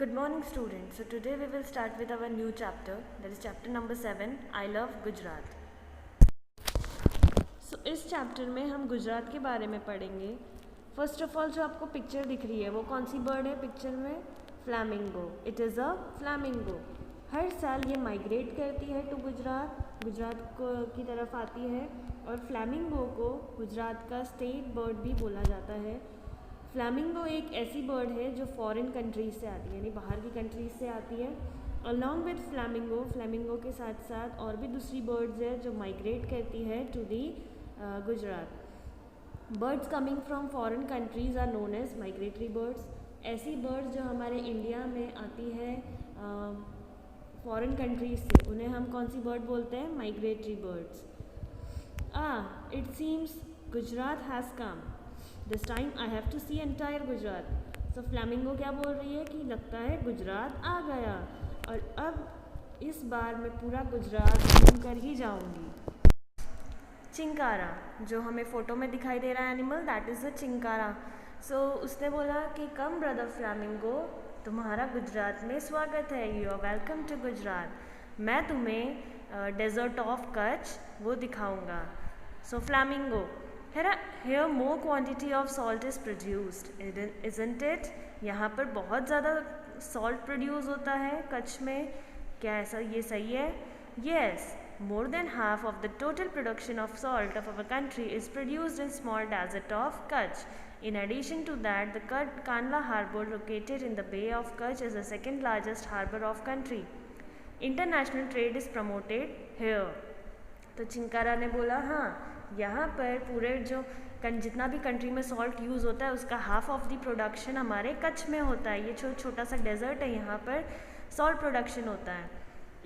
Good morning students. So today we will start with our new chapter, that is chapter number 7, I love Gujarat. So इस chapter में हम गुजरात के बारे में पढ़ेंगे. फर्स्ट ऑफ ऑल जो आपको पिक्चर दिख रही है वो कौन सी बर्ड है पिक्चर में? Flamingo. It is a flamingo. हर साल ये माइग्रेट करती है टू गुजरात की तरफ आती है और फ्लैमिंगो को गुजरात का स्टेट बर्ड भी बोला जाता है. फ्लैमिंगो एक ऐसी बर्ड है जो फॉरेन कंट्रीज से आती है, यानी बाहर की कंट्रीज से आती है. अलॉन्ग विद फ्लैमिंगो के साथ साथ और भी दूसरी बर्ड्स है जो माइग्रेट करती है to the Gujarat. Birds coming from foreign countries are known as migratory birds. ऐसी बर्ड्स जो हमारे इंडिया में आती है फॉरेन कंट्रीज से, उन्हें हम कौन सी बर्ड बोलते हैं? Migratory birds. It seems Gujarat has come. This time I have to see entire Gujarat. So flamingo क्या बोल रही है कि लगता है गुजरात आ गया और अब इस बार मैं पूरा गुजरात घूम कर ही जाऊंगी. चिंकारा, जो हमें फ़ोटो में दिखाई दे रहा है animal, that is a chinkara. So उसने बोला कि कम ब्रदर फ्लैमिंगो, तुम्हारा गुजरात में स्वागत है. You are welcome to Gujarat. मैं तुम्हें डेजर्ट ऑफ कच्छ वो दिखाऊंगा. So flamingo, here more quantity of salt is produced, isn't it? यहाँ पर बहुत ज़्यादा salt produce होता है कच्छ में. क्या ऐसा ये सही है? Yes, more than half of the total production of salt of our country is produced in small desert of Kutch. In addition to that, the Kandla harbour located in the Bay of Kutch is the second largest harbour of country. International trade is promoted here. तो चिंकारा ने बोला हाँ, यहाँ पर पूरे जो जितना भी कंट्री में सॉल्ट यूज़ होता है उसका हाफ ऑफ द प्रोडक्शन हमारे कच्छ में होता है. ये छोटा सा डेजर्ट है, यहाँ पर सॉल्ट प्रोडक्शन होता है.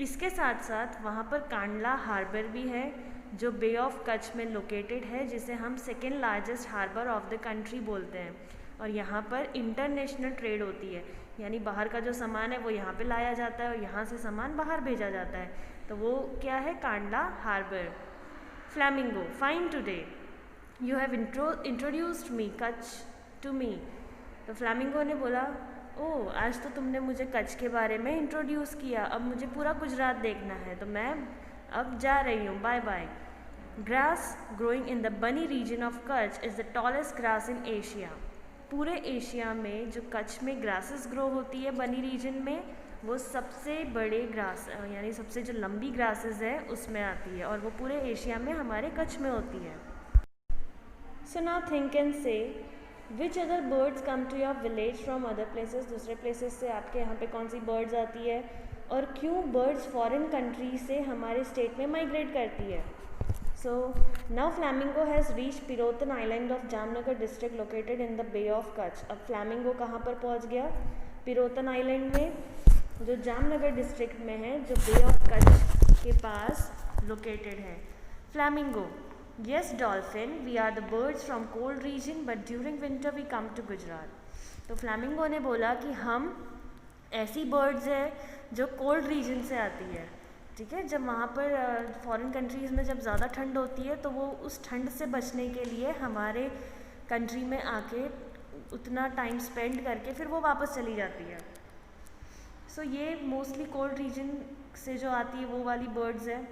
इसके साथ साथ वहाँ पर कांडला हार्बर भी है जो बे ऑफ कच्छ में लोकेटेड है, जिसे हम second largest harbour of the country बोलते हैं. और यहाँ पर इंटरनेशनल ट्रेड होती है, यानी बाहर का जो सामान है वो यहाँ पे लाया जाता है और यहाँ से सामान बाहर भेजा जाता है. तो वो क्या है? Kandla harbour. Flamingo, fine today you have introduced me Kutch to me. तो फ्लैमिंगो ने बोला, ओह आज तो तुमने मुझे कच्छ के बारे में इंट्रोड्यूस किया, अब मुझे पूरा गुजरात देखना है, तो मैं अब जा रही हूँ, bye bye. Grass growing in the Banni region of Kutch is the tallest grass in Asia. पूरे एशिया में जो कच्छ में ग्रासेस ग्रो होती है बनी रीजन में, वो सबसे बड़े ग्रास यानी सबसे जो लंबी ग्रासेस है उसमें आती है और वो पूरे एशिया में हमारे कच्छ में होती है. So now think and say which other birds come to your village from other places. दूसरे प्लेसेस से आपके यहाँ पे कौन सी बर्ड्स आती है और क्यों बर्ड्स फॉरेन कंट्री से हमारे स्टेट में माइग्रेट करती है. So now flamingo has reach Pirotan island of Jamnagar district located in the bay of Kutch. अब फ्लैमिंगो कहाँ पर पहुँच गया? पिरोतन आइलैंड में, जो जामनगर डिस्ट्रिक्ट में है, जो बे ऑफ कच्छ के पास लोकेटेड है. Flamingo, yes dolphin, we are the birds from cold region but during winter we come to Gujarat. तो फ्लैमिंगो ने बोला कि हम ऐसी बर्ड्स हैं जो कोल्ड रीजन से आती है. ठीक है, जब वहाँ पर फॉरेन कंट्रीज़ में जब ज़्यादा ठंड होती है तो वो उस ठंड से बचने के लिए हमारे कंट्री में आके उतना टाइम स्पेंड करके फिर वो वापस चली जाती है. सो ये मोस्टली कोल्ड रीजन से जो आती है वो वाली बर्ड्स है.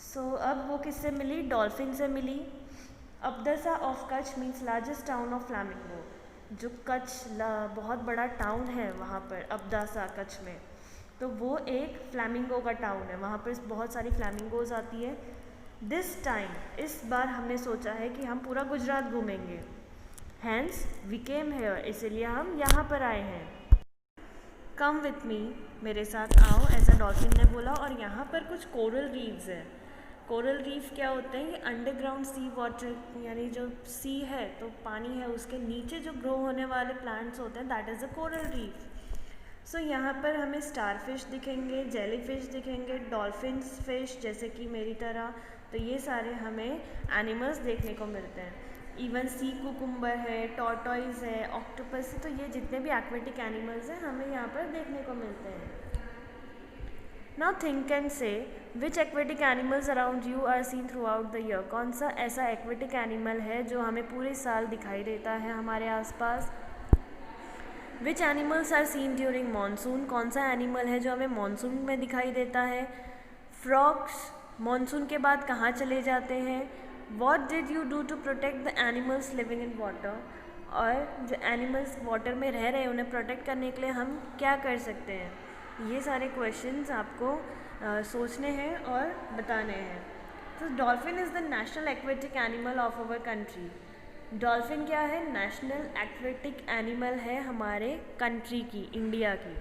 सो अब वो किससे मिली? डॉल्फिन से मिली. Abdasa of Kutch means largest town of flamingo. जो कच्छ बहुत बड़ा टाउन है वहाँ पर अब्दासा कच्छ में, तो वो एक फ्लैमिंगो का टाउन है. वहाँ पर बहुत सारी फ्लैमिंगोज आती है. दिस टाइम, इस बार हमने सोचा है कि हम पूरा गुजरात घूमेंगे. हैंस वी केम हेयर, इसीलिए हम यहाँ पर आए हैं. कम विथ मी, मेरे साथ आओ, ऐसा डॉल्फिन ने बोला. और यहाँ पर कुछ कोरल रीफ्स है. कोरल रीफ क्या होते हैं? ये अंडरग्राउंड सी वाटर, यानी जो सी है तो पानी है उसके नीचे जो ग्रो होने वाले प्लांट्स होते हैं, that is a coral reef. So यहाँ पर हमें स्टार फिश दिखेंगे, जेली फिश दिखेंगे, डॉल्फिन्स फिश जैसे कि मेरी तरह. तो ये सारे हमें एनिमल्स देखने को मिलते हैं. इवन सी कुकुम्बर है, टॉर्टॉइज है, ऑक्टोपस है. तो ये जितने भी एक्वेटिक एनिमल्स हैं हमें यहाँ पर देखने को मिलते हैं. Now think and say which aquatic animals around you are seen throughout the year. कौन सा ऐसा एक्वेटिक एनिमल है जो हमें पूरे साल दिखाई देता है हमारे आसपास? Which animals are seen during monsoon, कौन सा एनिमल है जो हमें मानसून में दिखाई देता है। फ्रॉग्स मानसून के बाद कहाँ चले जाते हैं। What did you do to protect the animals living in water, और जो एनिमल्स वाटर में रह रहे हैं उन्हें प्रोटेक्ट करने के लिए हम क्या कर सकते हैं। ये सारे क्वेश्चंस आपको सोचने हैं और बताने हैं। तो dolphin is the national aquatic animal of our country. Dolphin क्या है, नेशनल एक्वेटिक एनिमल है हमारे कंट्री की, इंडिया की।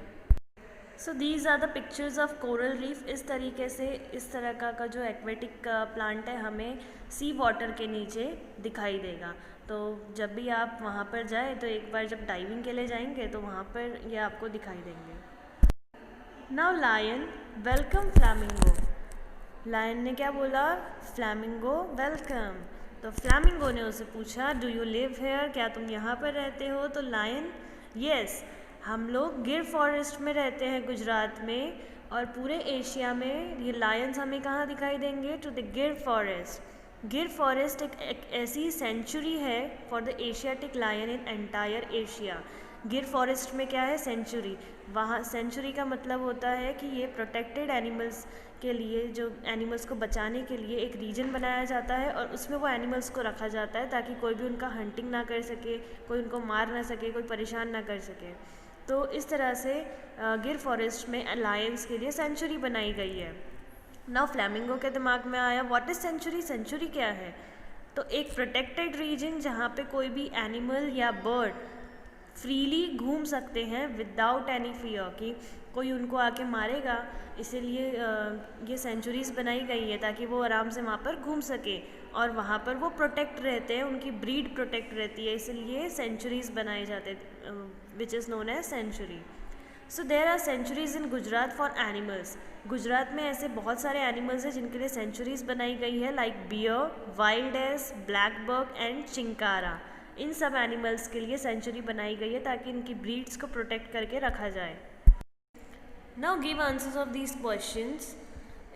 So these are the pictures of coral reef. इस तरीके से इस तरह का जो एक्वेटिक प्लांट है हमें सी वाटर के नीचे दिखाई देगा। तो जब भी आप वहाँ पर जाए तो एक बार जब डाइविंग के लिए जाएंगे तो वहाँ पर ये आपको दिखाई देंगे। Now lion welcome flamingo. Lion ने क्या बोला, फ्लैमिंगो वेलकम। तो फ्लैमिंगो ने उसे पूछा डू यू लिव हेयर, क्या तुम यहाँ पर रहते हो। तो लायन यस, हम लोग गिर फॉरेस्ट में रहते हैं गुजरात में, और पूरे एशिया में ये लायंस हमें कहाँ दिखाई देंगे, to the Gir forest. Gir forest एक ऐसी सेंचुरी है for the Asiatic lion in entire Asia. Gir forest में क्या है, सेंचुरी। वहाँ सेंचुरी का मतलब होता है कि ये प्रोटेक्टेड एनिमल्स के लिए, जो एनिमल्स को बचाने के लिए एक रीजन बनाया जाता है और उसमें वो एनिमल्स को रखा जाता है ताकि कोई भी उनका हंटिंग ना कर सके, कोई उनको मार ना सके, कोई परेशान ना कर सके। तो इस तरह से गिर फॉरेस्ट में लायंस के लिए सेंचुरी बनाई गई है। नाउ फ्लैमिंगो के दिमाग में आया व्हाट इज़ सेंचुरी, सेंचुरी क्या है। तो एक प्रोटेक्टेड रीजन जहाँ पे कोई भी एनिमल या बर्ड फ्रीली घूम सकते हैं विदाउट एनी फियर कि कोई उनको आके मारेगा, इसीलिए ये सेंचुरीज़ बनाई गई है ताकि वो आराम से वहाँ पर घूम सके और वहाँ पर वो प्रोटेक्ट रहते हैं, उनकी ब्रीड प्रोटेक्ट रहती है, इसलिए सेंचुरीज़ बनाए जाते which is known as sanctuary. So there are sanctuaries in Gujarat for animals. Gujarat में ऐसे बहुत सारे एनिमल्स हैं जिनके लिए सेंचुरीज़ बनाई गई है, like bear, wild ass, blackbuck and chinkara. इन सब एनिमल्स के लिए सेंचुरी बनाई गई है ताकि इनकी ब्रीड्स को प्रोटेक्ट करके रखा जाए। Now give answers of these questions.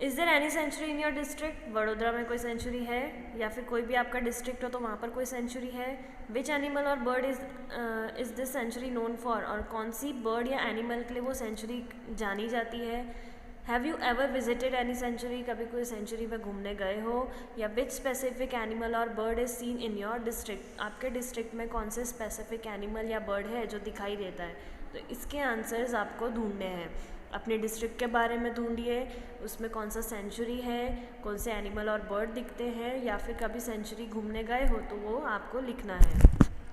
Is there any sanctuary in your district, Vadodara में कोई सेंचुरी है, या फिर कोई भी आपका डिस्ट्रिक्ट हो तो वहाँ पर कोई सेंचुरी है। विच एनिमल और bird is this sanctuary known for, और कौन सी बर्ड या एनिमल के लिए वो सेंचुरी जानी जाती है। Have you ever visited any sanctuary, कभी कोई सेंचुरी में घूमने गए हो। या विच स्पेसिफिक एनिमल और bird is seen in your district, आपके डिस्ट्रिक्ट में कौन से स्पेसिफिक एनिमल या बर्ड है जो दिखाई देता है। तो इसके आंसर्स आपको ढूंढने हैं। अपने डिस्ट्रिक्ट के बारे में ढूंढिए, उसमें कौन सा सेंचुरी है, कौन से एनिमल और बर्ड दिखते हैं, या फिर कभी सेंचुरी घूमने गए हो तो वो आपको लिखना है।